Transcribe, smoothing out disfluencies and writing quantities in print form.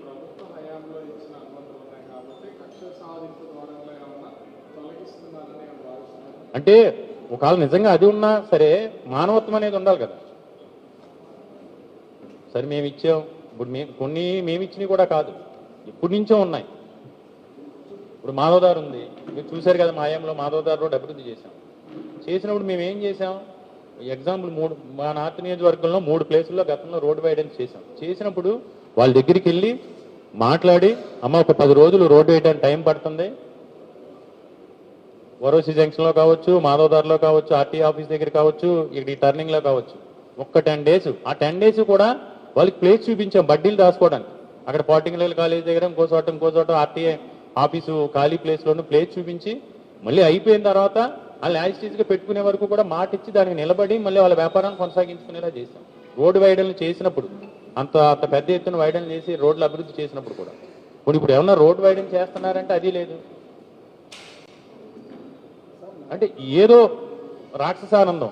ప్రభుత్వ హయాంలో ఇచ్చిన అనుమతులు ఉన్నాయి కాబట్టి కక్ష సాధింపు ద్వారా ఏమన్నా తొలగిస్తున్నారని నేను భావిస్తున్నాను. అంటే ఒకవేళ నిజంగా అది ఉన్నా సరే మానవత్వం అనేది ఉండాలి కదా. సరే మేము ఇచ్చాం, ఇప్పుడు కొన్ని మేము ఇచ్చినవి కూడా కాదు, ఇప్పటి నుంచో ఉన్నాయి. ఇప్పుడు మాధవదారు ఉంది, మీరు చూశారు కదా, మా హయాంలో మాధవదారు రోడ్ అభివృద్ధి చేసినప్పుడు మేము ఏం చేసాం, ఎగ్జాంపుల్ మా నార్త్ నియోజకవర్గంలో 3 ప్లేసుల్లో గతంలో రోడ్డు వేయడానికి చేసినప్పుడు వాళ్ళ దగ్గరికి వెళ్ళి మాట్లాడి, అమ్మ ఒక 10 రోజులు రోడ్డు వేయడానికి టైం పడుతుంది, వరోసి జంక్షన్లో కావచ్చు, మాధవదారులో కావచ్చు, ఆర్టీ ఆఫీస్ దగ్గర కావచ్చు, ఇక్కడ ఈ టర్నింగ్లో కావచ్చు, ఒక్క 10 డేస్, ఆ 10 డేస్ కూడా వాళ్ళకి ప్లేస్ చూపించాం బడ్డీలు దాచుకోవడానికి. అక్కడ పాటింగ్లేల్ కాలేజ్ దగ్గర ఇంకో చోట ఆర్టీఐ ఆఫీసు ఖాళీ ప్లేస్లోనూ ప్లేస్ చూపించి, మళ్ళీ అయిపోయిన తర్వాత వాళ్ళు యాజిటీస్గా పెట్టుకునే వరకు కూడా మాట ఇచ్చి దానికి నిలబడి మళ్ళీ వాళ్ళ వ్యాపారాన్ని కొనసాగించుకునేలా చేశాం. రోడ్డు వైడల్ని చేసినప్పుడు అంత పెద్ద ఎత్తున వైడల్ని చేసి రోడ్లు అభివృద్ధి చేసినప్పుడు కూడా. ఇప్పుడు ఏమన్నా రోడ్డు వైడల్ చేస్తున్నారంటే అది లేదు. అంటే ఏదో రాక్షసానందం.